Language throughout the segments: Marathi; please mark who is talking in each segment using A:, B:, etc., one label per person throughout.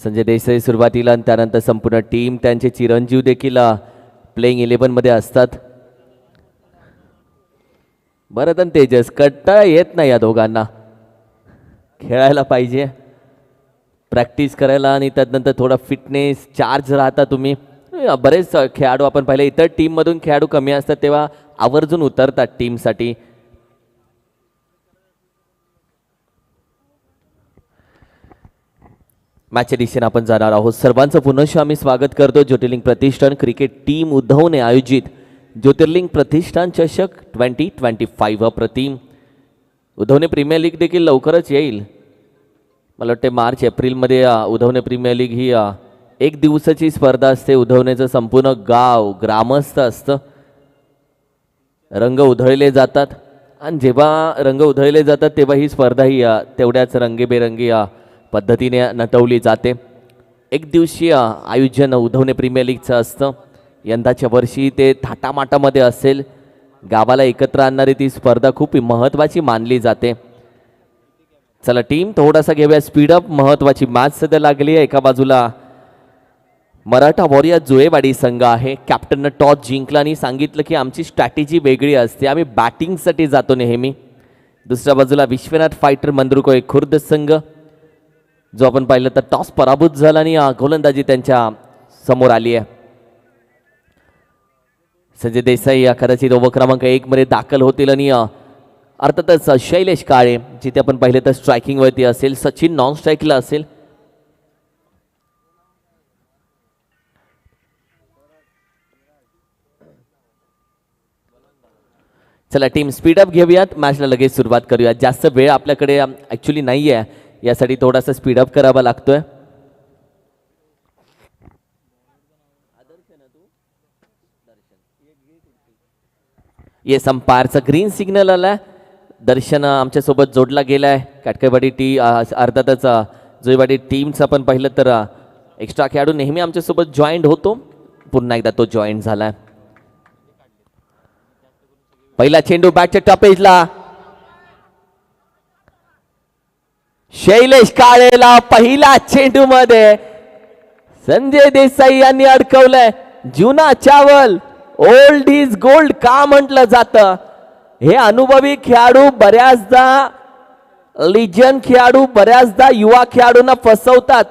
A: संजय देसाई सुरुवातीला आणि त्यानंतर संपूर्ण टीम त्यांचे चिरंजीव देखील प्लेइंग 11 मध्ये असतात. भरत आणि तेजस कंटाळा येत नाही या दोघांना, खेळायला पाहिजे, प्रॅक्टिस करायला आणि त्यानंतर थोडा फिटनेस चार्ज राहता तुम्ही. बरेच खेळाडू आपण पाहिले इतर टीममधून खेळाडू कमी असतात तेव्हा आवर्जून उतरतात टीमसाठी. मॅचच्या दिशेने आपण जाणार आहोत. सर्वांचं पुनश्च आम्ही स्वागत करतो. ज्योतिर्लिंग प्रतिष्ठान क्रिकेट टीम उद्धवने आयोजित ज्योतिर्लिंग प्रतिष्ठान चषक 2025 प्रतिम उद्धवने प्रीमियर लीग देखील लवकरच येईल. मला वाटते मार्च एप्रिलमध्ये उद्धवने प्रीमियर लीग ही एक दिवसाची स्पर्धा असते. उद्धवनेचं संपूर्ण गाव ग्रामस्थ असतं. रंग उधळले जातात आणि जेव्हा रंग उधळले जातात तेव्हा ही स्पर्धा ही तेवढ्याच रंगीबेरंगी पद्धतीने नटवली जाते. एक दिवसीय आयोजन उद्धवने प्रीमियर लीगचं असतं. यंदाच्या वर्षी ते थाटामाटामध्ये असेल. गावाला एकत्र आणणारी ती स्पर्धा खूप महत्त्वाची मानली जाते. चला टीम थोडासा घेऊया स्पीडअप. महत्त्वाची मॅच सध्या लागली आहे. एका बाजूला मराठा वॉरियर जुळेवाडी संघ आहे. कॅप्टननं टॉस जिंकला आणि सांगितलं की आमची स्ट्रॅटेजी वेगळी असते, आम्ही बॅटिंगसाठी जातो नेहमी. दुसऱ्या बाजूला विश्वनाथ फायटर मंदरुकोय खुर्द संघ, जो आपण पाहिलं तर टॉस पराभूत झाला आणि गोलंदाजी त्यांच्या समोर आली आहे. संजय देसाई कदाचित ओव्हर क्रमांक 1 मध्ये दाखल होतील आणि अर्थातच शैलेश काळे जिथे आपण पाहिलं तर स्ट्रायकिंगवरती असेल, सचिन नॉन स्ट्राईकला असेल. चला टीम स्पीडअप घेऊयात, मॅचला लगेच सुरुवात करूयात. जास्त वेळ आपल्याकडे ॲक्च्युली नाही आहे, यासाठी थोडासा स्पीडअप करावा लागतोय. येस अंपायरचा ग्रीन सिग्नल आलाय. दर्शन आमच्यासोबत जोडला गेलाय. काटकेवाडी अर्थातच जुळेवाडी टीमचं आपण पाहिलं तर एक्स्ट्रा खेळाडू नेहमी आमच्यासोबत जॉईंट होतो, पुन्हा एकदा तो जॉईंट झालाय. पहिला चेंडू बॅटच्या टपेजला, शैलेश काळेला पहिला चेंडू मध्ये संजय देसाई यांनी अडकवलंय. जुना चावल, ओल्ड इज गोल्ड का म्हटलं जातं. हे अनुभवी खेळाडू बऱ्याचदा, लिजन खेळाडू बऱ्याचदा युवा खेळाडूंना फसवतात.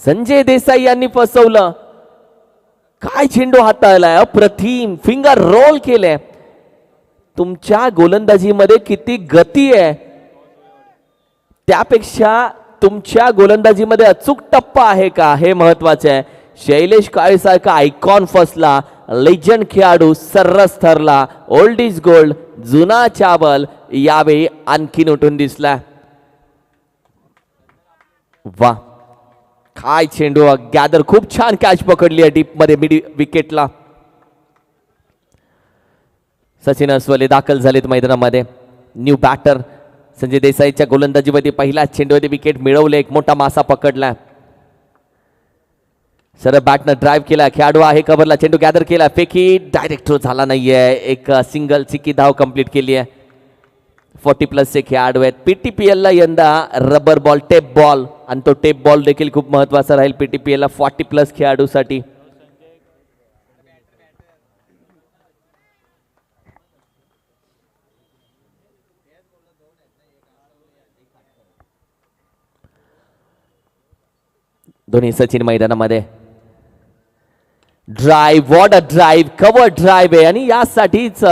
A: संजय देसाई यांनी फसवलं. काय चेंडू हाताळलाय, अप्रतिम फिंगर रोल केले. तुमच्या गोलंदाजीमध्ये किती गती आहे त्यापेक्षा तुमच्या गोलंदाजीमध्ये अचूक टप्पा आहे का हे महत्वाचे आहे. शैलेश काळेसारखा आयकॉन फसला, लेजंड खेळाडू सर्रास ठरला. ओल्ड इज गोल्ड, जुना चावल यावेळी आणखीन उठून दिसला. वा काय चेंडू, गॅदर खूप छान कॅच पकडली आहे डीप मध्ये मिड विकेटला. सचिन अस्वले दाखल झालेत मैदानामध्ये. न्यू बॅटर संजय देसाईच्या गोलंदाजीमध्ये पहिला चेंडूमध्ये विकेट मिळवले, एक मोठा मासा पकडला. सरळ बॅटनं ड्राईव्ह केला, खेळाडू आहे कव्हरला, चेंडू गॅदर केला, फेकी डायरेक्ट थ्रो झाला नाहीये. एक सिंगल चिकी धाव कंप्लीट केली आहे. 40+ चे खेळाडू आहेत. पीटीपीएल ला यंदा रबर बॉल, टेप बॉल, आणि तो टेप बॉल देखील खूप महत्वाचा राहील पीटीपीएल ला 40+ खेळाडूसाठी. दोन्ही सचिन मैदानामध्ये. Drive, what a drive, cover drive आहे आणि यासाठीच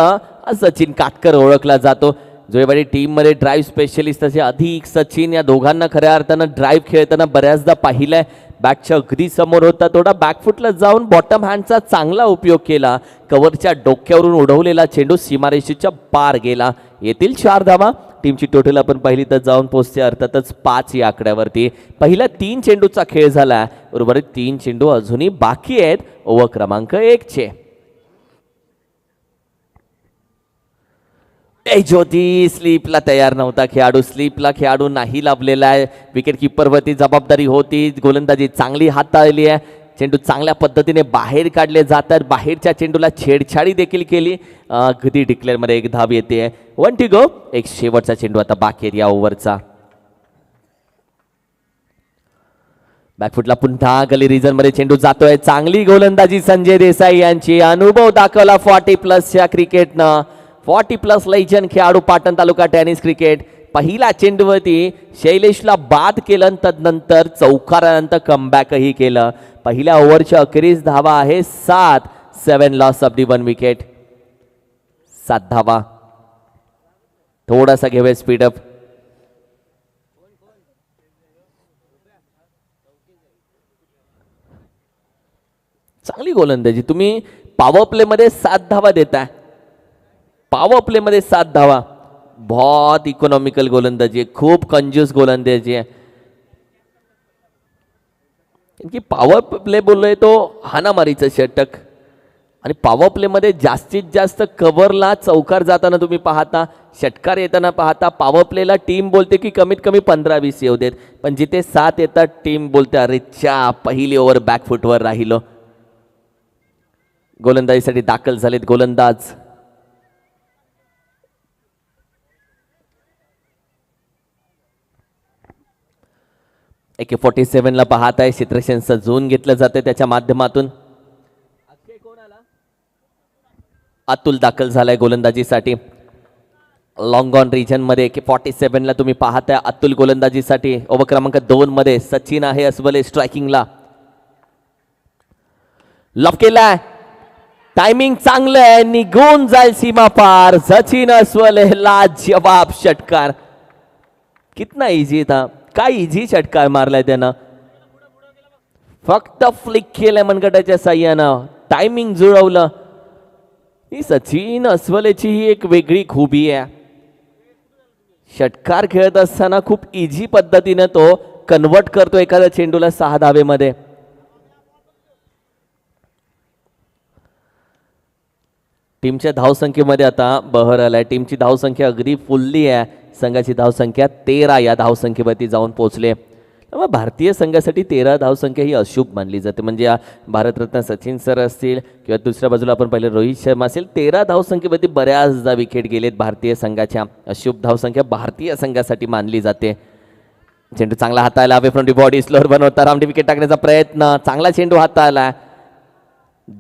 A: सचिन काटकर ओळखला जातो. जुळेवाडी टीम मध्ये ड्राईव्ह स्पेशलिस्ट असे अधिक सचिन या दोघांना खऱ्या अर्थानं ड्राईव्ह खेळताना बऱ्याचदा पाहिलंय. बॅटच्या अगदी समोर होता, थोडा बॅकफुटला जाऊन बॉटम हँडचा चांगला उपयोग केला. कव्हरच्या डोक्यावरून उडवलेला चेंडू सीमारेषेच्या पार गेला. येथील 4 धावा. टीमची टोटल आपण पाहिली तर जाऊन पोहोचते अर्थातच 5 या आकड्यावरती. पहिल्या 3 चेंडूचा खेळ झाला, उर्वरित 3 चेंडू अजूनही बाकी आहेत ओव्हर क्रमांक 1 चे. ज्योती स्लीपला तयार नव्हता खेळाडू, स्लीपला खेळाडू नाही लाभलेला आहे. विकेट किपरवरती जबाबदारी होती. गोलंदाजी चांगली हाताळली आहे. चेंडू चांगल्या पद्धतीने बाहेर काढले जातात. बाहेरच्या चेंडूला छेडछाडी देखील केली. अगदी डिक्लेअरमध्ये एक धाव येते. 1 टू गो. एक शेवटचा चेंडू आता बाकी आहे या ओव्हरचा. बॅकफुटला पुन्हा गली रिजन मध्ये चेंडू जातोय. चांगली गोलंदाजी संजय देसाई यांची. अनुभव दाखवला 40+ क्रिकेटनं. 40+ लेजंड खेळाडू पाटण तालुका टेनिस क्रिकेट. पहिला चेंडूवरती शैलेशला बाद केलं, तदनंतर चौकारानंतर कमबॅकही केलं. पहिल्या ओव्हरच्या अखेरीस धावा आहे 7. 7 लॉस ऑफ दी 1 विकेट. 7 धावा. थोडासा घेऊया स्पीडअप. चांगली गोलंदाजी. तुम्ही पॉवर प्ले मध्ये 7 धावा देताय. पॉवर प्ले मध्ये 7 धावा. बहुत इकॉनॉमिकल गोलंदाजी आहे. खूप कंजूस गोलंदाजी आहे. की पॉवर प्ले बोललोय तो हाणामारीचं षटक. आणि पॉवर प्ले मध्ये जास्तीत जास्त कव्हरला चौकार जाताना तुम्ही पाहता, षटकार येताना पाहता. पॉवर प्लेला टीम बोलते की कमीत कमी 15-20 येऊ देत, पण जिथे 7 येतात टीम बोलते अरे च्या पहिली ओव्हर बॅकफुटवर राहिलो. गोलंदाजीसाठी दाखल झालेत गोलंदाज. AK-47 ला पाहत आहे. क्षेत्रक्षण सजवून घेतलं जाते त्याच्या माध्यमातून. अतुल दाखल झालाय गोलंदाजीसाठी. लॉंग ऑन रिजन मध्ये AK-47 ला तुम्ही पाहताय अतुल गोलंदाजीसाठी. ओव्हर क्रमांक 2 मध्ये सचिन आहे अस्वले स्ट्रायकिंगला. लॉक केलाय. टायमिंग चांगलं आहे. निघून जाईल सीमा पार. सचिन अस्वले लाजवाब षटकार. कितना इझी था. काय इझी षटकार मारलाय त्यानं. फक्त फ्लिक केलंय मनगटाच्या साह्यानं. टायमिंग जुळवलं. ही सचिन अस्वलेची ही एक वेगळी खूबी आहे. षटकार खेळत असताना खूप इझी पद्धतीने तो कन्वर्ट करतो एखाद्या चेंडूला 6 धावेमध्ये. टीमच्या धावसंख्येमध्ये आता बहर आलाय. टीमची धावसंख्या अगदी फुलली आहे. संघाची धावसंख्या 13 या धावसंख्येवरती जाऊन पोहोचले. त्यामुळे भारतीय संघासाठी 13 धावसंख्या ही अशुभ मानली जाते. म्हणजे भारतरत्न सचिन सर असतील किंवा दुसऱ्या बाजूला आपण पहिले रोहित शर्मा असेल, 13 धावसंख्येवरती बऱ्याचदा विकेट गेलेत भारतीय संघाच्या. अशुभ धावसंख्या भारतीय संघासाठी मानली जाते. चेंडू चांगला हाताळला. Away from the body slower बनवता रामडी विकेट टाकण्याचा प्रयत्न. चांगला चेंडू हाताळला.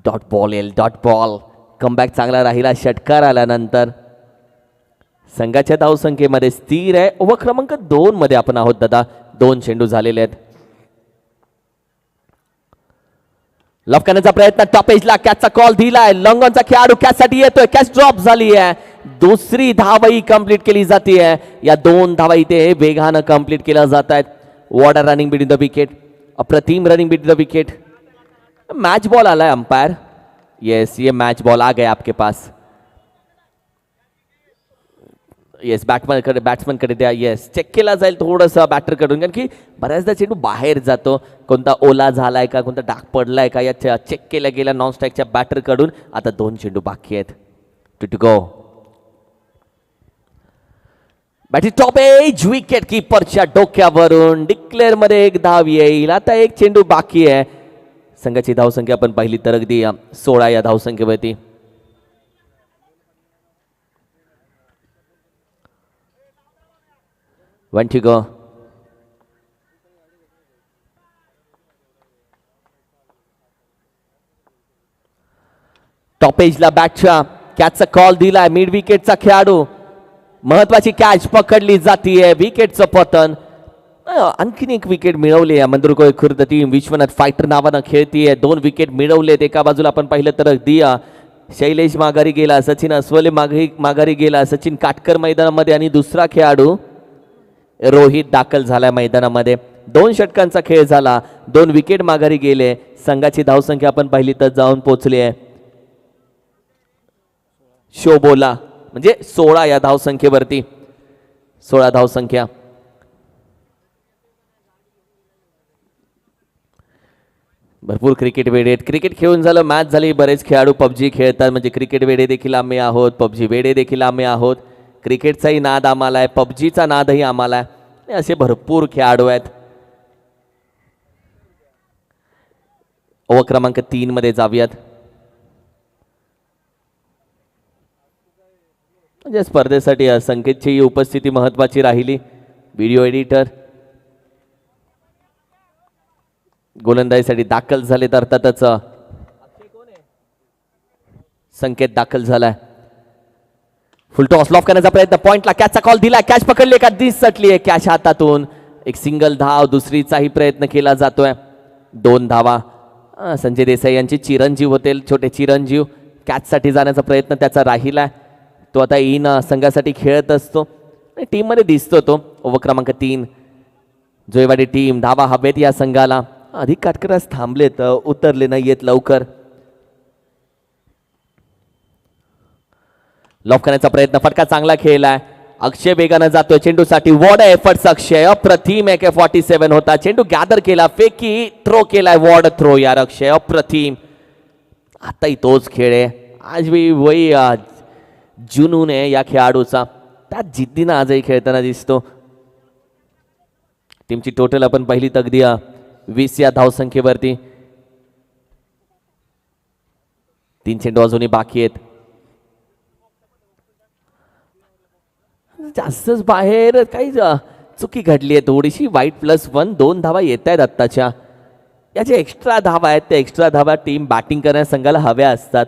A: डॉट बॉल येईल. Dot ball. कमबॅक चांगला राहिला. षटकार आल्यानंतर संघाच्या धावसंख्येमध्ये स्थिर आहे. ओव्हर क्रमांक 2 मध्ये आपण आहोत दादा. 2 चेंडू झालेले आहेत. लॉक करण्याचा प्रयत्न. टॉपेजला कॅचचा कॉल दिलाय. लॉंगॉनचा खेळाडू कॅचसाठी येतोय. कॅच ड्रॉप झाली आहे. दुसरी धावही कंप्लीट केली जाते. या 2 धावा इथे वेगानं कंप्लीट केल्या जात आहेत. What a running between the wicket. अप्रतिम running between the wicket. Match ball आला अंपायर. यस, ये मैच बॉल आ गया आपके पास. येस, बॅट्समन कडे द्या. येस, चेक केला जाईल थोडंसं बॅटर कडून, कारण की बऱ्याचदा चेंडू बाहेर जातो. कोणता ओला झालाय का, कोणता डाग पडलाय का, या चेक केल्या गेल्या नॉन स्ट्राईकच्या बॅटर कडून. आता 2 चेंडू बाकी आहेत. Two go. Batting top edge. Wicket कीपरच्या डोक्यावरून डिक्लेअर मध्ये 1 धाव येईल. आता 1 चेंडू बाकी आहे. संघाची धावसंख्या आपण पाहिली तर अगदी 16 या धावसंख्येवरती. One two go. टॉपेजला बॅटच्या कॅचचा कॉल दिलाय. मिड विकेटचा खेळाडू. महत्वाची कॅच पकडली जातीये. विकेटचं पतन. आणखीन 1 विकेट मिळवली आहे मंदुरगोळे खुर्द टीम. विश्वनाथ फायटर नावानं खेळतीये. 2 विकेट मिळवलेत. एका बाजूला आपण पाहिलं तर दिया शैलेश माघारी गेला. सचिन अस्वले माघारी गेला. सचिन काटकर मैदानामध्ये आणि दुसरा खेळाडू रोहित दाखल झाला मैदानामध्ये. 2 षटकांचा खेळ झाला. 2 विकेट माघारी गेले. संघाची धावसंख्या आपण पाहिली तर जाऊन पोहोचली आहे शोबोला, म्हणजे 16 या धावसंख्येवरती. 16 धावसंख्या. भरपूर क्रिकेट वेडे आहेत. क्रिकेट खेळून झालं, मॅच झाली. बरेच खेळाडू पबजी खेळतात. म्हणजे क्रिकेट वेडे देखील आम्ही आहोत, पबजी वेडे देखील आम्ही आहोत. क्रिकेटचाही नाद आम्हाला आहे, पबजीचा नादही आम्हाला आहे. असे भरपूर खेळाडू आहेत. ओव्हर क्रमांक 3 मध्ये जाऊयात. म्हणजे स्पर्धेसाठी संकेतची उपस्थिती महत्वाची राहिली. व्हिडिओ एडिटर गोलंदाजीसाठी दाखल झाले तर अर्थातच संकेत दाखल झालाय. फुल टॉस लॉफ करण्याचा प्रयत्न, पॉइंटला कॅचचा कॉल दिला, कॅच पकडली का दिसटली आहे कॅच हातातून. एक सिंगल धाव, दुसरीचाही प्रयत्न केला जातोय. 2 धावा. संजय देसाई यांचे चिरंजीव होते, छोटे चिरंजीव. कॅचसाठी जाण्याचा प्रयत्न त्याचा राहिलाय. तो आता इन संघासाठी खेळत असतो, टीममध्ये दिसतो तो. ओव्हर क्रमांक 3 जोयवाडी टीम, धावा हवेत या संघाला. अधिक काटकरास थांबलेत, उतरले नाही येत लवकर. लॉफ करण्याचा प्रयत्न, फटका चांगला खेळलाय. अक्षय वेगानं जातोय चेंडूसाठी. वॉर्ड एफर्ट्स अक्षय, अप्रतिम AK-47 होता. चेंडू गॅदर केला, फेकी थ्रो केलाय, वॉर्ड थ्रो यार अक्षय, अप्रतिम. आताही तोच खेळ आहे. आज भी वही जुनून आहे या खेळाडूचा, त्या जिद्दीनं आजही खेळताना दिसतो. टीमची टोटल आपण पहिली तगदी 20 या धावसंख्येवरती. 3 चेंडू अजूनही बाकी आहेत. जास्तच बाहेर काही चुकी घडली आहे थोडीशी. वाईट +1, 2 धावा येत आहेत आत्ताच्या. या ज्या एक्स्ट्रा धावा आहेत त्या एक्स्ट्रा धावा टीम बॅटिंग करण्यास संघाला हव्या असतात.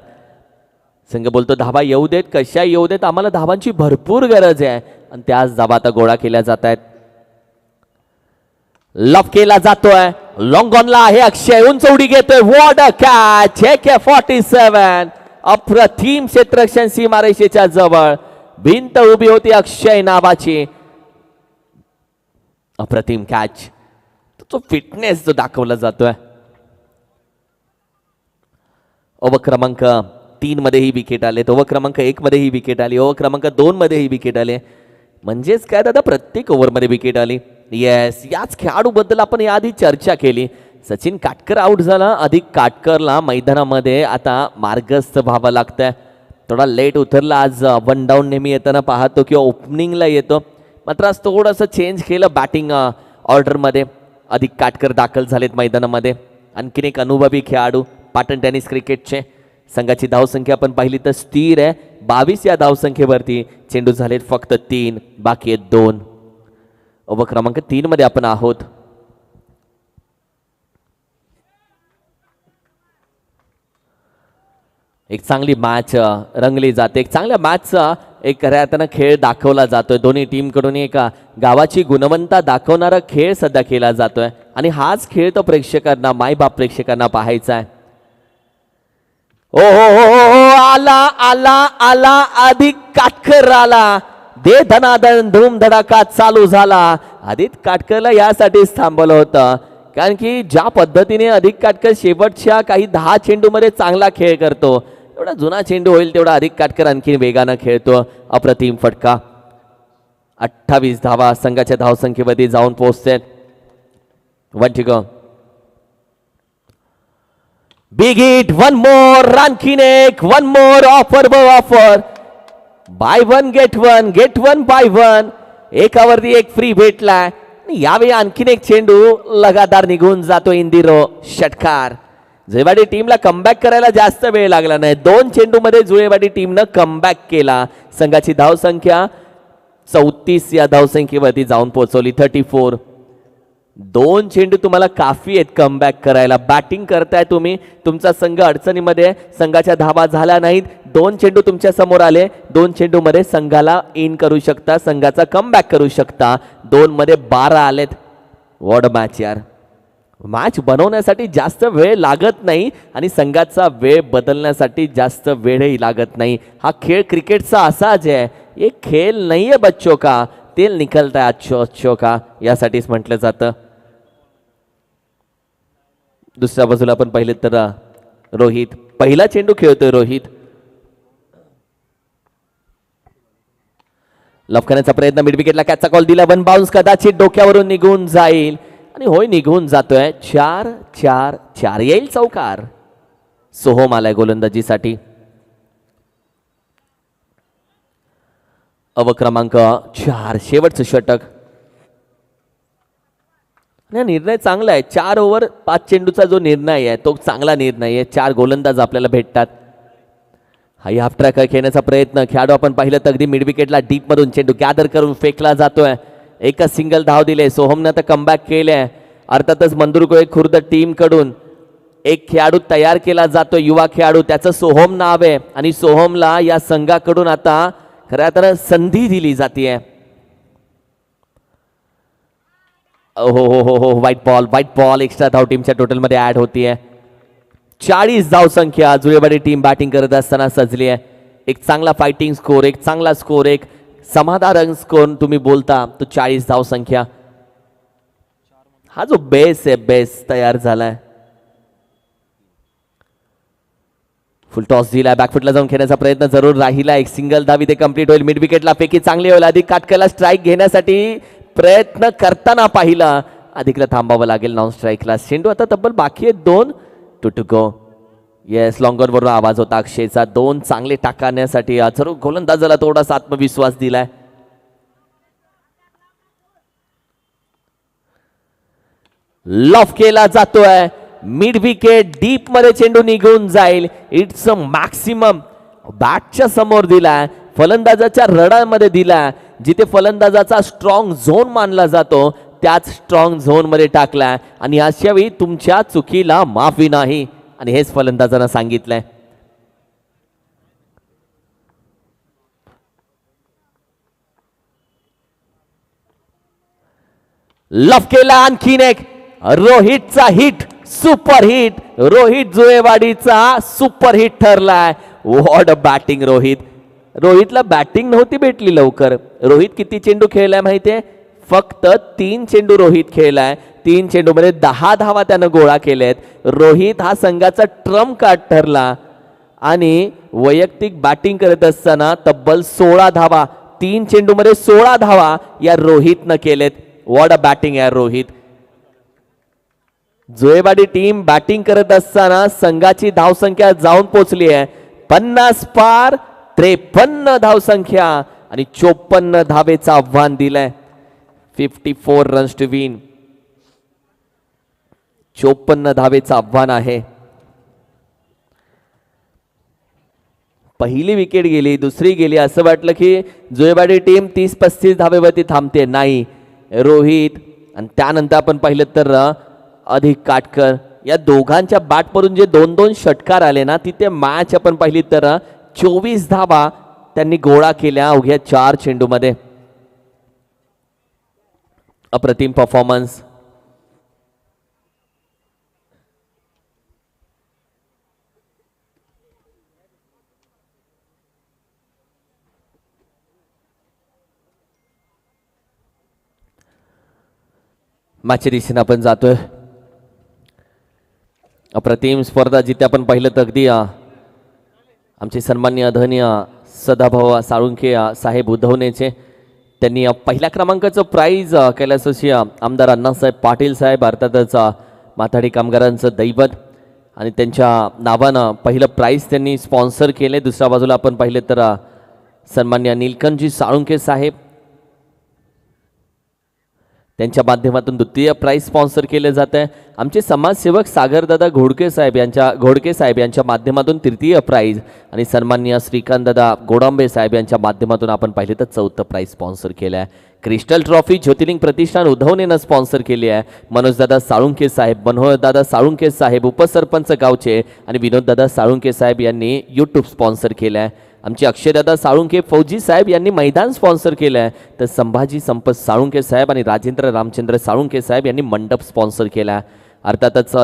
A: संघ बोलतो धावा येऊ देत, कशा येऊ देत, आम्हाला धावांची भरपूर गरज आहे. आणि त्याच धावा आता गोळा केल्या जात आहेत. लॉफ केला जातोय, लॉंग ऑनला आहे अक्षय, उंच उडी घेतोय, वॉट अ कॅच. AK-47 अप्रतिम क्षेत्ररक्षण सीमारेषेच्या जवळ. भिंत उभी होती अक्षय नावाची. अप्रतिम कॅच. तो फिटनेस जो दाखवला जातोय. ओव्हर क्रमांक 3 मध्येही विकेट आले, ओव्हर क्रमांक 1 मध्येही विकेट आली, ओव्हर क्रमांक 2 मध्येही विकेट आले. म्हणजेच काय दादा, प्रत्येक ओव्हरमध्ये विकेट आली. येस, याच खेळाडूबद्दल आपण याआधी चर्चा केली. सचिन काटकर आउट झाला. अधिक काटकरला मैदानामध्ये आता मार्गस्थ व्हावं लागतंय. थोडा लेट उतरला आज. 1 डाऊन नेहमी येताना पाहतो किंवा ओपनिंगला येतो, मात्र आज थोडंसं चेंज केलं बॅटिंग ऑर्डरमध्ये. अधिक काटकर दाखल झालेत मैदानामध्ये. आणखीन एक अनुभवी खेळाडू पाटण टेनिस क्रिकेटचे. संघाची धावसंख्या आपण पाहिली तर स्थिर आहे 22 या धावसंख्येवरती. चेंडू झालेत फक्त 3, बाकी आहेत 2. ओव्हर क्रमांक 3 मध्ये आपण आहोत. एक चांगली मॅच रंगली जाते. एक चांगल्या मॅचचा एक खऱ्या अर्थानं खेळ दाखवला जातोय. दोन्ही टीम कडून एक गावाची गुणवत्ता दाखवणारा खेळ सध्या केला जातोय. आणि हाच खेळ तो प्रेक्षकांना, मायबाप प्रेक्षकांना पाहायचा आहे. ओ आला आला आला अधिक काटकर आला. दे धनादन धूम धडाका चालू झाला. अधिक काटकरला यासाठीच थांबवलं होतं, कारण की ज्या पद्धतीने अधिक काटकर शेवटच्या काही 10 चेंडूमध्ये चांगला खेळ करतो, एवढा जुना चेंडू होईल तेवढा अधिक काटकर आणखी वेगानं खेळतो. अप्रतिम फटका. 28 धावा संघाच्या धावसंख्येमध्ये जाऊन पोहोचतात. 1 to go. Big hit, 1 more, आणखीन एक 1 more offer. Buy 1 get 1 buy 1. एकावरती एक फ्री भेटलाय. यावेळी आणखीन एक चेंडू लगातार निघून जातो. इंदिरो षटकार. जुळेवाडी टीमला कमबॅक करायला जास्त वेळ लागला नाही. 2 चेंडूमध्ये जुळेवाडी टीमनं कमबॅक केला. संघाची धावसंख्या 34 या धावसंख्येवरती जाऊन पोहोचवली. 34. 2 चेंडू तुम्हाला काफी आहेत कमबॅक करायला. बॅटिंग करताय तुम्ही, तुमचा संघ अडचणीमध्ये, संघाच्या धावा झाल्या नाहीत. 2 चेंडू तुमच्या समोर आले. 2 चेंडूमध्ये संघाला इन करू शकता, संघाचा कमबॅक करू शकता. 2 मध्ये 12 आलेत. वॉट मॅच यार. मॅच बनवण्यासाठी जास्त वेळ लागत नाही आणि संघाचा वेळ बदलण्यासाठी जास्त वेळही लागत नाही. हा खेळ क्रिकेटचा असाच आहे. एक खेळ नाही आहे बच्चों का, तेल निकलता है अच्छो का, यासाठीच म्हटलं जातं. दुसऱ्या बाजूला आपण पाहिले तर रोहित, पहिला चेंडू खेळतोय रोहित. लफ करण्याचा प्रयत्न, मिड विकेटला कॅचचा कॉल दिला. 1 बाउन्स कदाचित डोक्यावरून निघून जाईल आणि होय निघून जातोय. 4 येईल चौकार. सोहम आलाय गोलंदाजीसाठी. ओव्हर क्रमांक 4 शेवटचं षटक. निर्णय चांगला आहे. 4 ओव्हर 5 चेंडूचा जो निर्णय आहे तो चांगला निर्णय आहे. 4 गोलंदाज आपल्याला भेटतात. हाई हाफ ट्रॅक खेळण्याचा प्रयत्न. खेळाडू आपण पाहिलं तर अगदी मिड विकेटला डीप मधून चेंडू गॅदर करून फेकला जातोय. एकच सिंगल धाव दिले. सोहमनं तर कमबॅक केले. अर्थातच मंदुरगोळे खुर्द टीम कडून एक खेळाडू तयार केला जातो, युवा खेळाडू, त्याचं सोहम नाव आहे आणि सोहमला या संघाकडून आता खऱ्या तर संधी दिली जाते. हो हो हो हो, व्हाईट बॉल एक्स्ट्रा धाव टीमच्या टोटलमध्ये ऍड होतीये. 40 धाव संख्या जुळेवाडी टीम बॅटिंग करत असताना सजली आहे. एक चांगला फायटिंग स्कोर, एक चांगला स्कोर, एक समाधानकारक स्कोर तुम्ही बोलता तो 40 धाव संख्या. हा जो बेस आहे, बेस तयार झालाय. फुल टॉस दिला, बॅकफुटला जाऊन खेळण्याचा प्रयत्न जरूर राहिला. एक सिंगल धाव इथे कंप्लीट होईल. मिड विकेटला फेकी चांगली होईल. अधिक काटकाला स्ट्राईक घेण्यासाठी प्रयत्न करताना पाहिला, अधिकला थांबावं लागेल नॉन स्ट्राईकला. चेंडू आता तब्बल बाकी आहेत 2 to go. Yes, long on बरोबर आवाज होता अक्षयचा. 2 चांगले टाकण्यासाठी जरूर गोलंदाजाला थोडासा आत्मविश्वास दिलाय. लॉफ केला जातोय. मिड विकेट डीप मध्ये चेंडू निघून जाईल. It's a maximum. बॅटच्या समोर दिलाय, फलंदाजाच्या रडामध्ये दिलाय. जिथे फलंदाजाचा स्ट्रॉंग झोन मानला जातो त्याच स्ट्रॉंग झोन मध्ये टाकलाय आणि अशा वेळी तुमच्या चुकीला माफी नाही आणि हेच फलंदाजानं सांगितलंय. लफ केला आणखीन एक. रोहितचा हिट, सुपर हिट. रोहित जुळेवाडीचा सुपर हिट ठरलाय. What a batting Rohit. रोहितला बॅटिंग नव्हती भेटली लवकर. रोहित किती चेंडू खेळलाय माहितीये? फक्त 3 चेंडू रोहित खेळलाय. 3 चेंडू मध्ये 10 धावा त्यानं गोळा केलेत. रोहित हा संघाचा ट्रम्प कार्ड ठरला आणि वैयक्तिक बॅटिंग करत असताना तब्बल 16 धावा, 3 चेंडू मध्ये 16 धावा या रोहितनं केलेत. व्हॉट अ बॅटिंग आहे रोहित. जुळेवाडी टीम बॅटिंग करत असताना संघाची धावसंख्या जाऊन पोहोचली आहे 50 पार. 53 धावसंख्या आणि 54 धावेचं आव्हान दिलंय. 54 रन्स टू विन. 54 धावेचं आव्हान आहे. पहिली विकेट गेली, दुसरी गेली, असं वाटलं की जुळेवाडी टीम 30-35 धावेवरती थांबते. नाही, रोहित आणि त्यानंतर आपण पाहिलं तर अधिक काटकर या दोघांच्या बॅटवरून जे 2-2 षटकार आले ना, तिथे मॅच आपण पाहिली तर 24 धावा त्यांनी गोळा केल्या अवघ्या 4 चेंडूमध्ये. अप्रतिम परफॉर्मन्स. मॅचच्या दिशेने आपण जातोय. अप्रतिम स्पर्धा जिथे आपण पाहिलं तर अगदी आमचे सन्माननीय आदरणीय सदाभाऊ साळुंखे साहेब उद्धवनेचे त्यांनी पहिल्या क्रमांकाचं प्राइज कैलासवासी आमदार अण्णासाहेब पाटील साहेब, अर्थातच माथाडी कामगारांचं दैवत, आणि त्यांच्या नावानं पहिलं प्राइज त्यांनी स्पॉन्सर केले. दुसऱ्या बाजूला आपण पाहिलं तर सन्माननीय नीलकंठजी साळुंखे साहेब त्यांच्या माध्यमातून द्वितीय प्राइज स्पॉन्सर केले जात आहे. आमचे समाजसेवक सागरदादा घोडके साहेब यांच्या माध्यमातून तृतीय प्राइज आणि सन्माननीय श्रीकांतदादा गोडांबे साहेब यांच्या माध्यमातून आपण पाहिले तर चौथं प्राइज स्पॉन्सर केलं आहे. क्रिस्टल ट्रॉफी ज्योतिर्लिंग प्रतिष्ठान उद्धवनेनं स्पॉन्सर केली आहे. मनोजदादा साळुंखे साहेब उपसरपंच गावचे आणि विनोददादा साळुंखे साहेब यांनी यूट्यूब स्पॉन्सर केलं आहे. आमचे अक्षयदादा साळुंखे फौजी साहेब यांनी मैदान स्पॉन्सर केलं आहे. तर संभाजी संपत साळुंखे साहेब आणि राजेंद्र रामचंद्र साळुंखे साहेब यांनी मंडप स्पॉन्सर केला आहे. अर्थातच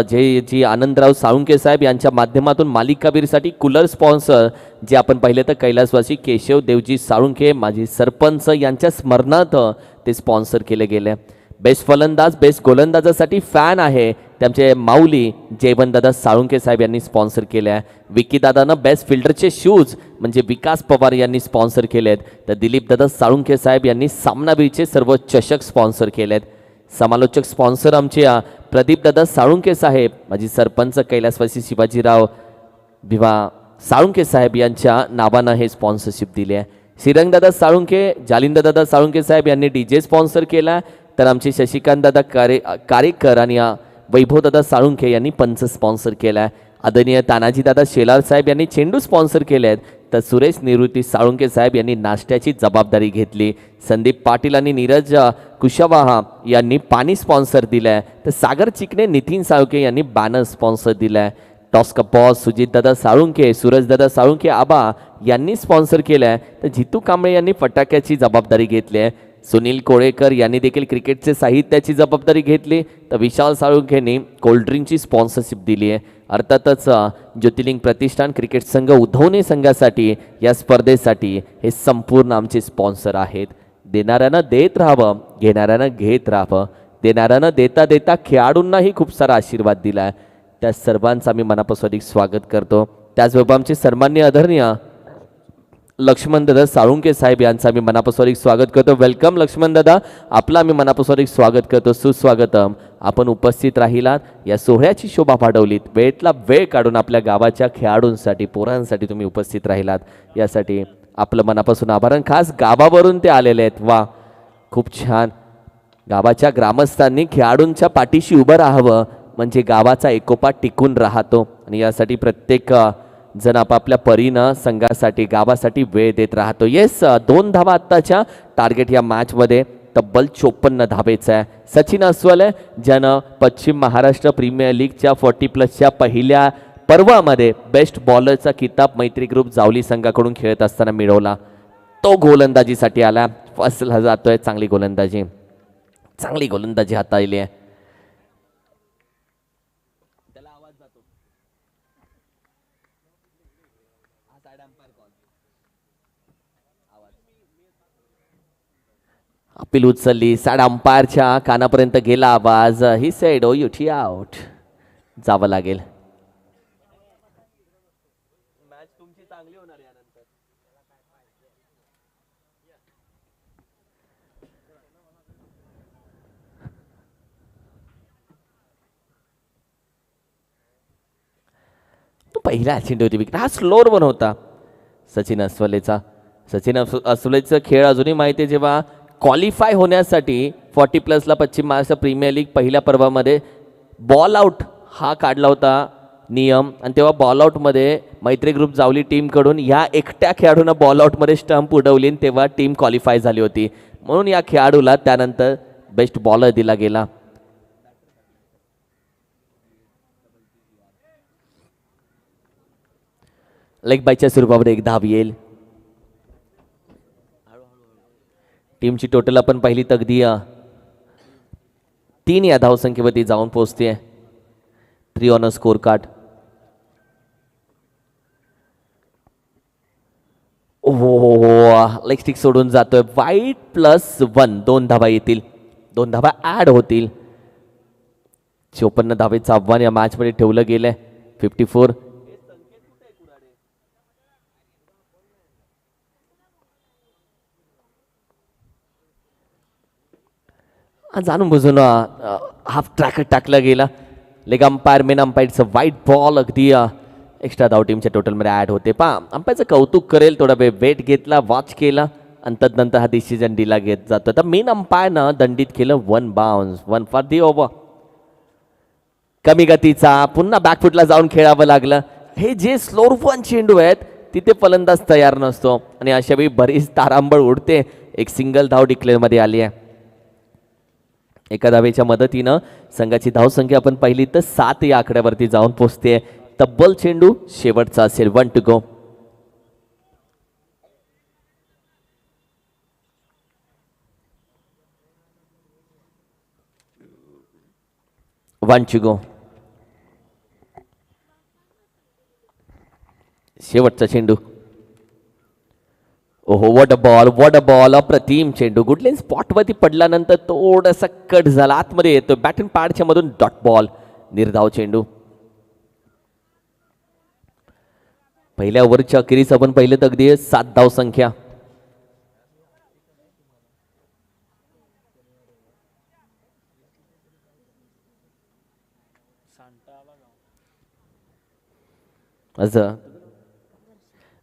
A: जी आनंदराव साळुंखे साहेब यांच्या माध्यमातून मालिकावीरसाठी कूलर स्पॉन्सर जे आपण पाहिले तर कैलासवासी केशव देवजी साळुंखे माजी सरपंच यांच्या स्मरणार्थ ते स्पॉन्सर केले गेले. बेस्ट फलंदाज बेस्ट गोलंदाजासाठी फॅन आहे त्यांचे माऊली जयवंतदादा साळुंखे साहेब यांनी स्पॉन्सर केले आहे. विकीदादानं बेस्ट फिल्डरचे शूज म्हणजे विकास पवार यांनी स्पॉन्सर केलेत. तर दिलीपदादा साळुंखे साहेब यांनी सामनावीरचे सर्व चषक स्पॉन्सर केलेत. समालोचक स्पॉन्सर आमचे प्रदीपदादा साळुंखे साहेब माजी सरपंच कैलासवासी शिवाजीराव भिवा साळुंखे साहेब यांच्या नावानं हे स्पॉन्सरशिप दिली आहे. श्रीरंगदादा साळुंखे जालिंदरदादा साळुंखे साहेब यांनी डीजे स्पॉन्सर केला. तर आमचे शशिकांतदादा कारेकर आणि वैभवदादा साळुंखे यांनी पंच स्पॉन्सर केला आहे. आदरणीय तानाजीदादा शेलार साहेब यांनी चेंडू स्पॉन्सर केले आहेत. तर सुरेश निवृत्ती साळुंके साहेब यांनी नाश्त्याची जबाबदारी घेतली. संदीप पाटील आणि नीरज कुशवाहा यांनी पाणी स्पॉन्सर दिलाय. तर सागर चिकणे नितीन साळुंके यांनी बॅनर स्पॉन्सर दिलाय. टॉस का बॉस सुजितदादा साळुंके सूरजदादा साळुंके आबा यांनी स्पॉन्सर केलाय. तर जितू कांबळे यांनी फटाक्याची जबाबदारी घेतली आहे. सुनील कोळेकर यांनी देखील क्रिकेटचे साहित्याची जबाबदारी घेतली. तर विशाल साळुंखेंनी कोल्ड्रिंकची स्पॉन्सरशिप दिली आहे. अर्थातच ज्योतिर्लिंग प्रतिष्ठान क्रिकेट संघ उधवणे संघासाठी या स्पर्धेसाठी हे संपूर्ण आमचे स्पॉन्सर आहेत. देणाऱ्यानं देत राहावं, घेणाऱ्यानं घेत राहावं. देणाऱ्यानं देता देता खेळाडूंनाही खूप सारा आशीर्वाद दिला आहे. त्या सर्वांचं आम्ही मनापासून अधिक स्वागत करतो. त्याचबरोबर आमचे सन्माननीय आदरणीय लक्ष्मणदादा साळुंके साहेब यांचं आम्ही मनापासून एक स्वागत करतो. वेलकम लक्ष्मणदादा, आपलं आम्ही मनापासून एक स्वागत करतो. सुस्वागतम. आपण उपस्थित राहिलात, या सोहळ्याची शोभा वाढवलीत, वेळेतला वेळ काढून आपल्या गावाच्या खेळाडूंसाठी पोरांसाठी तुम्ही उपस्थित राहिलात, यासाठी आपलं मनापासून आभार. आणि खास गावावरून ते आलेले आहेत. वा, खूप छान. गावाच्या ग्रामस्थांनी खेळाडूंच्या पाठीशी उभं राहावं, म्हणजे गावाचा एकोपा टिकून राहतो. आणि यासाठी प्रत्येक जण आपापल्या परीनं संघासाठी गावासाठी वेळ देत राहतो. येस, 2 धावा आत्ताच्या टार्गेट या मॅचमध्ये तब्बल 54 धावेचं आहे. सचिन अस्वल ज्यानं पश्चिम महाराष्ट्र प्रीमियर लीगच्या 40+ पहिल्या पर्वामध्ये बेस्ट बॉलरचा किताब मैत्री ग्रुप जावली संघाकडून खेळत असताना मिळवला. तो गोलंदाजीसाठी आला. फसला जातोय. चांगली गोलंदाजी हाताळली आहे. अपील उचलली. साड अंपायरच्या कानापर्यंत गेला आवाज. He said O U T out. जावं लागेल. मॅच तुमची चांगली होणार यानंतर. तो पहिला चेंडू होती विकेट. हा स्लोअर वन होता सचिन अस्वलेचा. सचिन अस्वलेचा खेळ अजूनही माहिती आहे. जेव्हा क्वालिफाय होण्यासाठी 40+ पश्चिम महाराष्ट्र प्रीमियर लीग पहिल्या पर्वामध्ये बॉल आउट हा काढला होता नियम, आणि तेव्हा बॉल आउटमध्ये मैत्री ग्रुप जावली टीमकडून ह्या एकट्या खेळाडूंना बॉल आउटमध्ये स्टंप उडवली, तेव्हा टीम क्वालिफाय झाली होती. म्हणून या खेळाडूला त्यानंतर बेस्ट बॉलर दिला गेला. लेग बायच्या स्वरूपामध्ये एक धाव येईल. टीमची टोटल आपण पहिली तगदी 3 या धावसंख्येवरती जाऊन पोहोचते. 3 ऑन अ स्कोर कार्ड. ओहो, लेग स्टिक सोडून जातोय. वाईट +1. 2 धावा येतील. 2 धावा ऍड होतील. 54 धावेचं आव्हान या मॅच मध्ये ठेवलं गेलंय. 54. जाणून बुजून हाफ ट्रॅक टाकला गेला. लेग अंपायर मेन अंपायरचं वाईट बॉल अगदी एक्स्ट्रा धाव टीमच्या टोटलमध्ये ॲड होते. अंपायरचं कौतुक करेल, थोडा वेळ वेट घेतला, वॉच केला आणि तदनंतर हा डिसिजन दिला घेत जातो. तर मेन अंपायरनं दंडित केलं 1 बाउन्स, 1 फॉर दी ओव्हर. कमी गतीचा पुन्हा बॅकफुटला जाऊन खेळावं लागलं. हे जे स्लोअर वन चेंडू आहेत तिथे फलंदाज तयार नसतो आणि अशा वेळी बरीच तारांबळ उडते. एक सिंगल धाव डिक्लेअरमध्ये आली आहे. एका धावेच्या मदतीनं संघाची धावसंख्या आपण पाहिली तर 7 या आकड्यावरती जाऊन पोहोचते. तब्बल चेंडू शेवटचा असेल. 1 टू गो. 1 to go. शेवटचा चेंडू. ओहो, वॉट अ बॉल. अप्रतिम चेंडू. गुडलेन स्पॉटवरती पडल्यानंतर थोडासा कट झाला, आतमध्ये येतो. बॅटिंग पॅडच्या मधून डॉट बॉल. निर्धाव चेंडू. पहिल्या ओव्हरच्या अखेरीस आपण पाहिलं तर अगदी 7 धाव संख्या.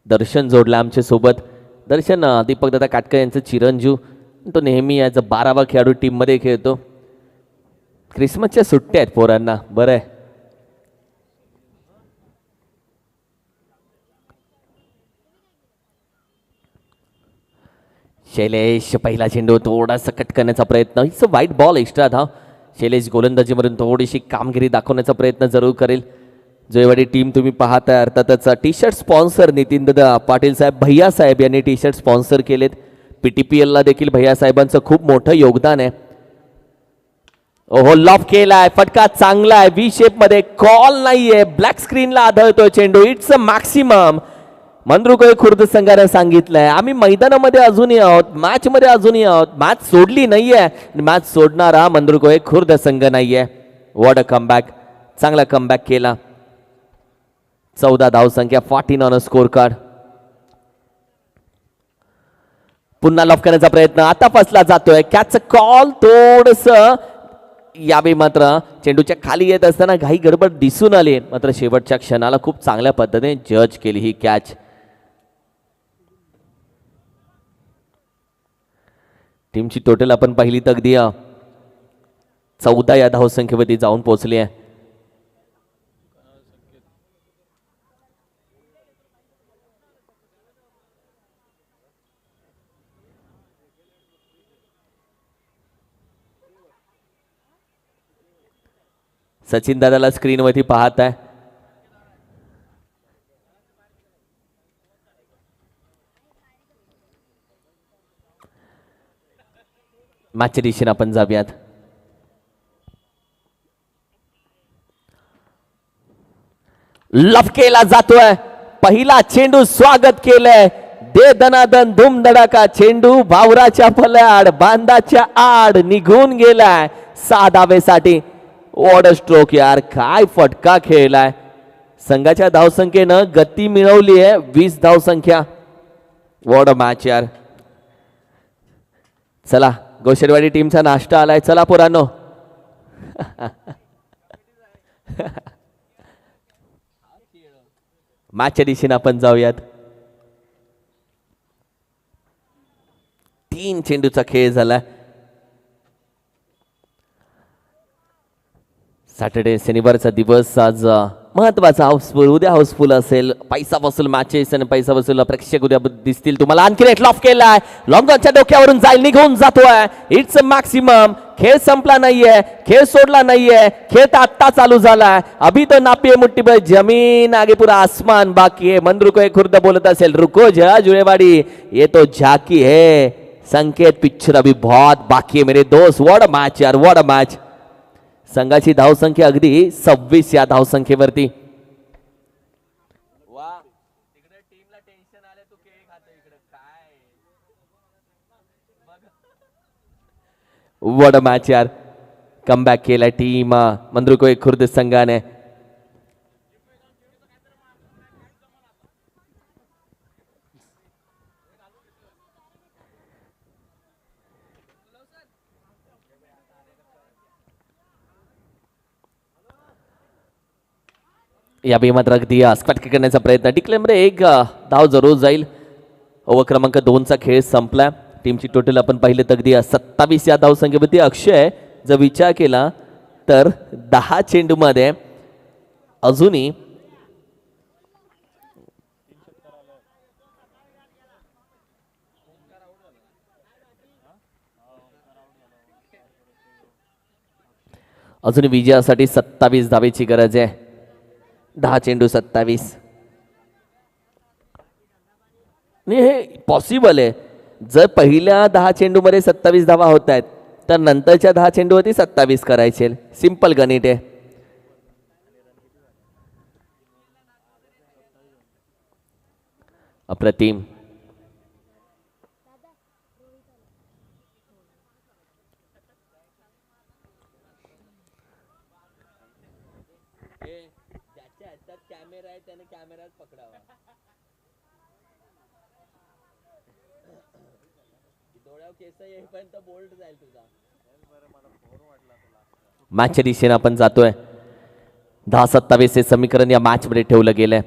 A: दर्शन जोडला आमच्या सोबत. दर्शन दीपक दादा काटकर यांचं चिरंजीव. तो नेहमी याचा 12वा खेळाडू टीममध्ये खेळतो. क्रिसमसच्या सुट्ट्या आहेत पोरांना. बरं आहे. शैलेश पहिला चेंडू थोडासा कट करण्याचा प्रयत्न. इट्स अ वाईट बॉल एक्स्ट्रा धाव. शैलेश गोलंदाजीमधून थोडीशी कामगिरी दाखवण्याचा प्रयत्न जरूर करेल. जोयवाडी टीम तुम्ही पाहताय अर्थातच T shirt sponsor Nitin Dada Patil साहेब भैया साहेब यांनी टी शर्ट स्पॉन्सर केलेत. PTPLला देखील भैया साहेबांचं खूप मोठं योगदान आहे. ओहो लॉफ केलाय फटका चांगला आहे. व्ही शेप मध्ये कॉल नाहीये. ब्लॅक स्क्रीनला आढळतोय चेंडू. It's a maximum. मंद्रुकोय खुर्द संघाने सांगितलंय आम्ही मैदानामध्ये अजूनही आहोत, मॅच मध्ये अजूनही आहोत. मॅच सोडली नाहीये. मॅच सोडणारा मंद्रुकोय खुर्द संघ नाहीये. What a comeback. चांगला कमबॅक केला. 14 धावसंख्या 14 ऑन अ स्कोर कार्ड. पुन्हा लॉफ करण्याचा प्रयत्न आता फसला जातोय. कॅच कॉल थोडस यावेळी मात्र चेंडूच्या खाली येत असताना घाई गडबड दिसून आली. मात्र शेवटच्या क्षणाला खूप चांगल्या पद्धतीने जज केली ही कॅच. टीमची टोटल आपण पाहिली तर अगदी 14 या धावसंख्येवरती जाऊन पोहोचली आहे. सचिन दादाला स्क्रीनवरती पाहत आहे. मॅचच्या दिशेने आपण जाऊयात. लफ केला जातोय. पहिला चेंडू स्वागत केलंय. दे दनादन धूम धडाका. चेंडू भावराच्या फल्याड बांधाच्या आड निघून गेलाय 6 धावेसाठी. वॉट अ स्ट्रोक यार. काय फटका खेळलाय. संघाच्या धावसंख्येनं गती मिळवली आहे 20 धावसंख्या. वॉट अ मॅच यार. चला गोशेरवाडी टीमचा नाश्ता आलाय. चला पोरांनो. मॅचच्या दिशेने आपण जाऊयात. 3 चेंडूचा खेळ झाला. सॅटर्डे शनिवारचा दिवस आज महत्वाचा हाऊसफुल. उद्या हाऊसफुल असेल. पैसा वसूल मॅचेस आणि पैसा वसूल प्रेक्षक उद्या दिसतील तुम्हाला. आणखी एक लॉफ केलाय. लॉंगॉनच्या डोक्यावरून जाईल निघून जातोय. It's a maximum. खेळ संपला नाहीये. खेळ सोडला नाहीये. खेळ तर आत्ता चालू झालाय. अभी तो नापिये मुट्ठी पर जमीन आगे पूरा आसमान बाकी है. मंद्रुकोय खुर्द बोलत असेल रुको जरा जुळेवाडी ये तो झाकी है. संकेत पिक्चर अभी बहुत बाकी है मेरे दोस्त. वॉट अ मॅच यार. What a match. संघाची धावसंख्या अगदी 26 या धावसंख्येवरती. वॉट अ मॅच यार. कमबॅक केला टीम मंद्रुकोय खुर्द संघाने. या मात्र अगदी स्क्वॅट करण्याचा प्रयत्न. टिकल्यामध्ये 1 धाव जरूर जाईल. ओव्हर क्रमांक 2चा खेळ संपला. टीमची टोटल आपण पाहिलं तर अगदी 27 या धावसंख्येवरती. अक्षय जर विचार केला तर 10 चेंडूमध्ये अजूनही विजयासाठी 27 धावेची गरज आहे. 10 चेंडू 27. नाही हे पॉसिबल आहे. जर पहिल्या 10 चेंडूमध्ये 27 धावा होत आहेत तर नंतरच्या 10 चेंडूवरती 27 करायचे. सिंपल गणित आहे. अप्रतिम. कॅमेरा आहे त्याने कॅमेराच पकडावा. डोळ्यावर केस येईपर्यंत बोल्ट जाईल तुझा. मॅचच्या दिशेने आपण जातोय. 10-27 हे समीकरण या मॅच मध्ये ठेवलं गेलंय.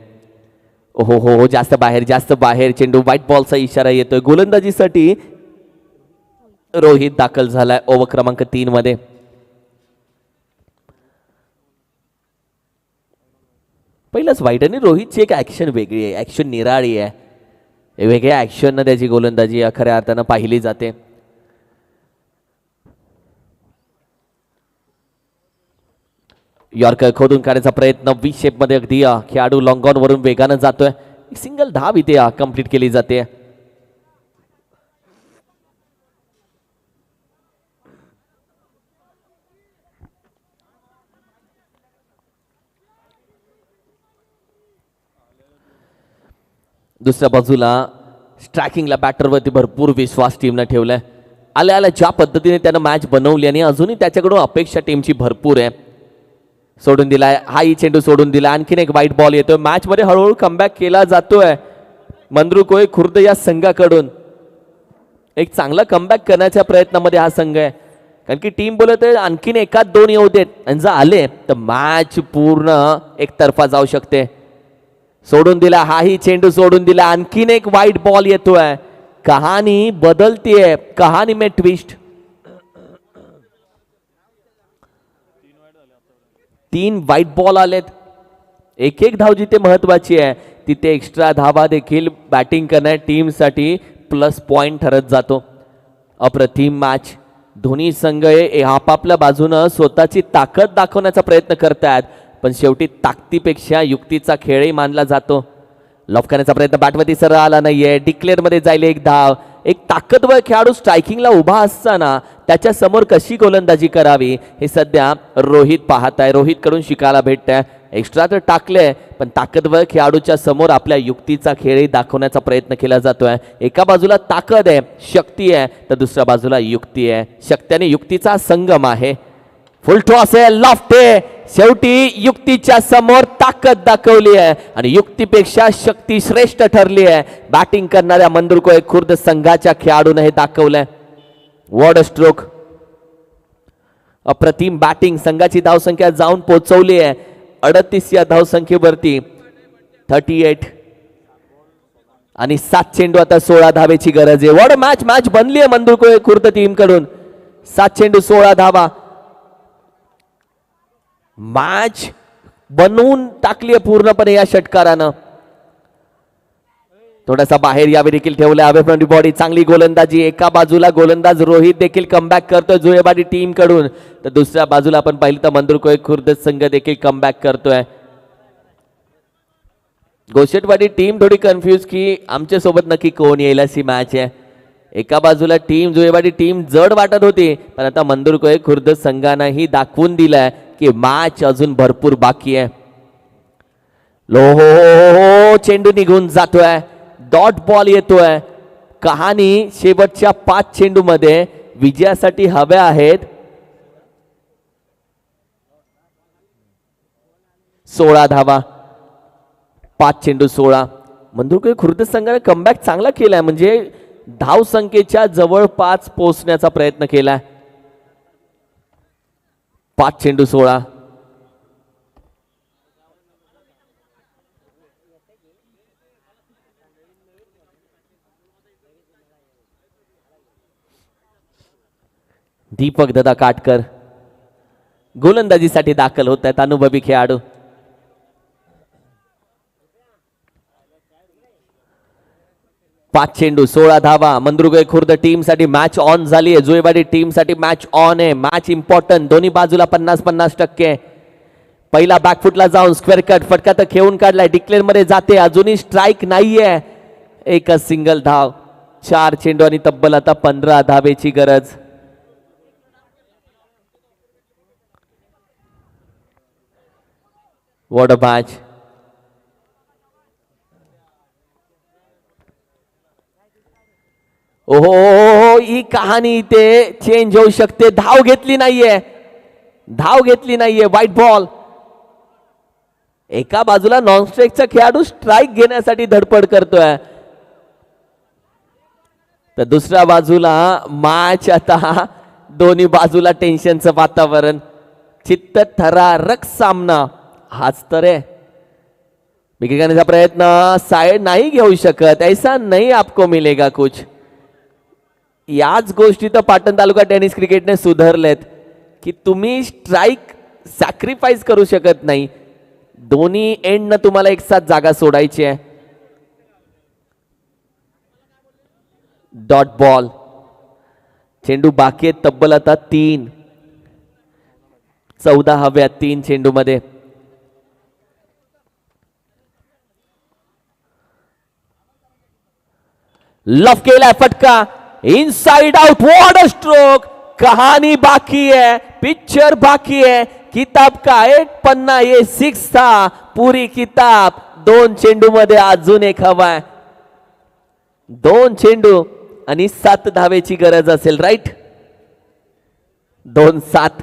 A: ओहो हो हो जास्त बाहेर चेंडू. व्हाईट बॉलचा इशारा येतोय. गोलंदाजीसाठी रोहित दाखल झालाय ओव्हर क्रमांक 3 मध्ये. पहिलंच वाईट आणि रोहितची एक ऍक्शन वेगळी आहे. ऍक्शन निराळी आहे. वेगळ्या ॲक्शननं त्याची गोलंदाजी खऱ्या अर्थानं पाहिली जाते. यॉर्कर खोदून काढण्याचा प्रयत्न 20 शेपमध्ये अगदी खेळाडू लॉंग ऑन वरून वेगानं जातोय. सिंगल धाव इथे कंप्लीट केली जाते. दुसऱ्या बाजूला स्ट्रायकिंगला बॅटरवरती भरपूर विश्वास टीमनं ठेवलाय. आल्या ज्या पद्धतीने त्यानं मॅच बनवली आणि अजूनही त्याच्याकडून अपेक्षा टीमची भरपूर आहे. सोडून दिलाय, हाही चेंडू सोडून दिला. आणखीन एक वाईट बॉल येतोय. मॅच मध्ये हळूहळू कमबॅक केला जातोय मंद्रुकोय खुर्द या संघाकडून. एक चांगला कमबॅक करण्याच्या प्रयत्नामध्ये हा संघ आहे, कारण की टीम बोलत आहे आणखीन एकाच दोन येऊ देत आणि जर आले तर मॅच पूर्ण एकतर्फा जाऊ शकते. सोडून दिला, हाही चेंडू सोडून दिला. आणखीन एक वाईट बॉल येतोय. कहाणी बदलतीये, कहाणी में ट्विस्ट. 3 वाईट बॉल आलेत. एक एक धाव जिथे महत्वाची आहे तिथे एक्स्ट्रा धावा देखील बॅटिंग करण्या टीमसाठी प्लस पॉइंट ठरत जातो. अप्रतिम मॅच. दोन्ही संघ आपापल्या बाजूनं स्वतःची ताकद दाखवण्याचा प्रयत्न करतात, पण शेवटी ताकदीपेक्षा युक्तीचा खेळही मानला जातो. लॉफ करण्याचा प्रयत्न बॅटवरती सरळ आला नाहीये. डिक्लेअर मध्ये जाईल एक धाव. एक ताकदवर खेळाडू स्ट्रायकिंगला उभा असताना त्याच्या समोर कशी गोलंदाजी करावी हे सध्या रोहित पाहत आहे. रोहित कडून शिकायला भेटतंय. एक्स्ट्रा तर टाकले, पण ताकदवर खेळाडूच्या समोर आपल्या युक्तीचा खेळही दाखवण्याचा प्रयत्न केला जातोय. एका बाजूला ताकद आहे, शक्ती आहे, तर दुसऱ्या बाजूला युक्ती आहे. शक्ती आणि युक्तीचा संगम आहे. फुल टॉस आहे, लॉफ्ट आहे. शेवटी युक्तीच्या समोर ताकद दाखवली आहे आणि युक्तीपेक्षा शक्ती श्रेष्ठ ठरली आहे. बॅटिंग करणाऱ्या मंद्रुकोय खुर्द संघाच्या खेळाडूने हे दाखवलंय. What a stroke. अप्रतिम बॅटिंग. संघाची धावसंख्या जाऊन पोहोचवली आहे 38 या धावसंख्येवरती. 38 आणि 7 चेंडू. आता 16 धावेची गरज आहे. What a match. मॅच बनली आहे मंद्रुकोय खुर्द टीम कडून. 7 चेंडू 16 धावा. मॅच बनवून टाकली आहे पूर्णपणे या षटकारानं. थोडासा बाहेर यावे देखील ठेवले. Away front body. चांगली गोलंदाजी. एका बाजूला गोलंदाज रोहित देखील कमबॅक करतोय जुळेबाडी टीम कडून, तर दुसऱ्या बाजूला आपण पाहिलं तर मंद्रुकोय खुर्द संघ देखील कमबॅक करतोय. गोशेटवाडी टीम थोडी कन्फ्यूज की आमच्या सोबत नक्की कोण येईल अशी मॅच आहे. एका बाजूला टीम जुळेबाडी टीम जड वाटत होती, पण आता मंद्रुकोय खुर्द संघानंही दाखवून दिलंय की मॅच अजून भरपूर बाकी आहे. लो चेंडू निघून जातोय. डॉट बॉल येतोय. कहाणी शेवटच्या 5 चेंडू मध्ये विजयासाठी हव्या आहेत 16 धावा. 5 चेंडू 16. मंद्रुकोय खुर्द संघाने कमबॅक चांगला केलाय, म्हणजे धाव संख्येच्या जवळपास पोहोचण्याचा प्रयत्न केलाय. 5 चेंडू 16. दीपक दादा काटकर गोलंदाजीसाठी दाखल होत आहेत. अनुभवी खेळाडू. पाच चेंडू 16 धावा. मंद्रुकोय खुर्द टीम साठी मॅच ऑन झाली आहे. जुळेवाडी टीम साठी मॅच ऑन आहे. Match important. दोन्ही बाजूला 50-50%. पहिला बॅकफुटला जाऊन स्क्वेअर कट फटका तर खेळून काढलाय. डिक्लेअर मध्ये जाते. अजूनही स्ट्राईक नाहीये. एकच सिंगल धाव. 4 चेंडू आणि तब्बल आता 15 धावेची गरज. What a match. ओहो, ही कहाणी इथे चेंज होऊ शकते. धाव घेतली नाहीये. धाव घेतली नाहीये. White ball. एका बाजूला नॉन स्ट्राईकचा खेळाडू स्ट्राईक घेण्यासाठी धडपड करतोय, तर दुसऱ्या बाजूला मॅच आता दोन्ही बाजूला टेन्शनचं वातावरण. चित्त थरारक सामना हाच तर आहे. विकेट घेण्याचा प्रयत्न. साइड नाही घेऊ शकत. ऐसा नहीं आपको मिलेगा कुछ. याच गोष्टी तर पाटण तालुका टेनिस क्रिकेटने सुधारलेत की तुम्ही स्ट्राईक सॅक्रिफाईस करू शकत नाही. दोन्ही एंडनं तुम्हाला एक साथ जागा सोडायची आहे. Dot ball. चेंडू बाकी आहेत तब्बल आता 3. 14 हव्यात 3 चेंडू मध्ये. लफ केलाय फटका. Inside out. What a stroke. कहानी बाकी है, पिक्चर बाकी है. किताब का एक पन्ना ये 6 था. पूरी किताब 2 चेंडू मध्ये अजून एक हवाय. 2 चेंडू आणि 7 धावेची गरज असेल. Right. 2-7.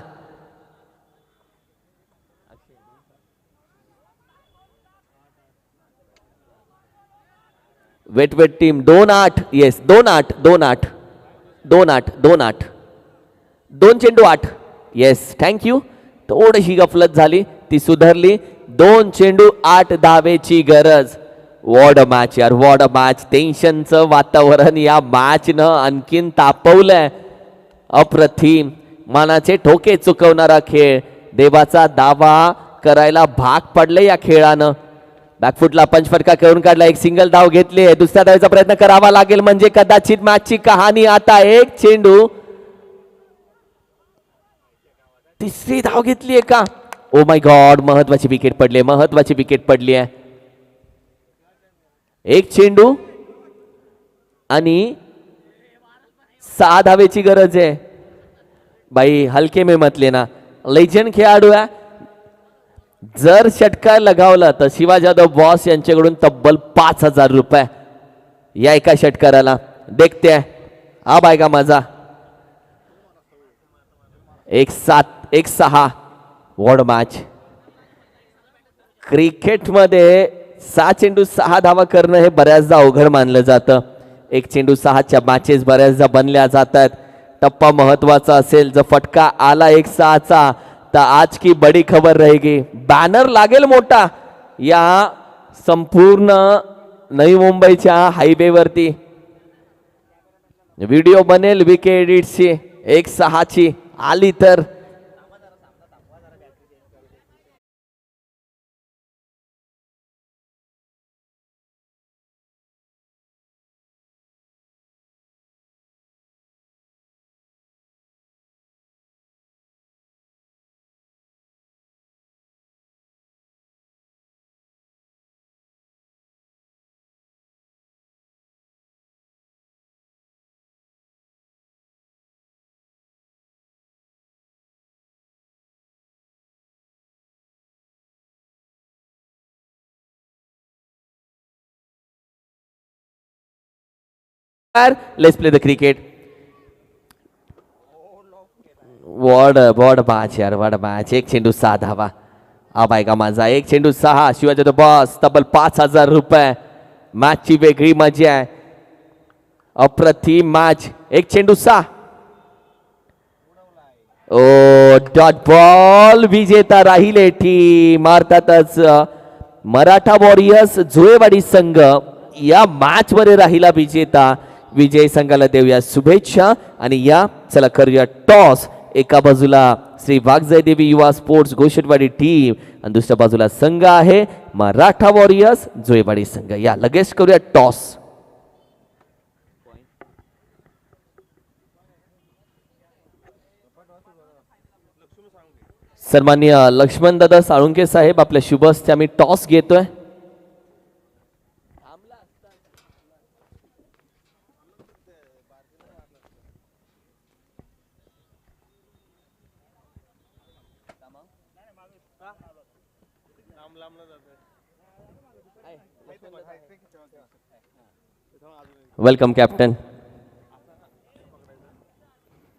A: Wait wait team 2-8. Yes 2-8. 2-8. 2-8. 2-8. 2 चेंडू 8. Yes thank you. थोडीशी गफलत झाली ती सुधारली. 2 चेंडू 8 धावेची गरज. वॉट अ मॅच यार. What a match. टेन्शनचं वातावरण या मॅचनं आणखीन तापवलंय. अप्रतिम. मनाचे ठोके चुकवणारा खेळ. देवाचा दावा करायला भाग पडले या खेळानं. बॅकफुटला पंच फटका करून काढला. एक सिंगल धाव घेतली. दुसऱ्या धावेचा प्रयत्न करावा लागेल म्हणजे कदाचित मॅचची कहाणी आता. एक चेंडू. तिसरी धाव घेतलीये का. Oh my God. महत्वाची विकेट पडली. महत्वाची विकेट पडली आहे. एक चेंडू आणि 6 धावेची गरज आहे. बाई हलके में मत लेना. लेजंड खेळाडू आहे. जर षटकार लगावला तर शिवाजी जाधव बॉस यांच्याकडून तब्बल 5,000 रुपये या एका षटकाराला. देखते आहे अब आएगा मजा. 1-7. 1-6. What match. क्रिकेटमध्ये 6 चेंडू 6 धावा करणं हे बऱ्याचदा अवघड मानलं जातं. 1 चेंडू 6च्या मॅचेस बऱ्याचदा बनल्या जातात. टप्पा महत्वाचा असेल. जर फटका आला 1-6चा तर आज की बडी खबर रहेगी. बॅनर लागेल मोठा या संपूर्ण नवी मुंबईच्या हायवेवरती. व्हिडिओ बनेल विकेट एडिटची 1-6ची आली तर. Let's play the cricket. What a match यार. what a match. 1 चेंडू 6 धावा. अब आएगा मजा. 1 चेंडू 6. शिवाजी जाधव बॉस तब्बल 5,000 रुपये. मॅचची वेगळी मजा आहे. अप्रतिम मॅच. 1 चेंडू 6. Oh dot ball. विजेता राहिले टीम अर्थातच मराठा वॉरियर्स जुळेवाडी संघ या मॅच मध्ये राहिला विजेता. विजय संघाला देऊया शुभेच्छा. आणि या चला करूया टॉस. एका बाजूला श्री वाघजयदेवी युवा स्पोर्ट्स गोशेटवाडी टीम आणि दुसऱ्या बाजूला संघ आहे मराठा वॉरियर्स जुळेवाडी संघ. या लगेच करूया टॉस. सन्माननीय लक्ष्मण दादा साळुंके साहेब आपल्या शुभ हस्ते आम्ही टॉस घेतोय. Welcome captain.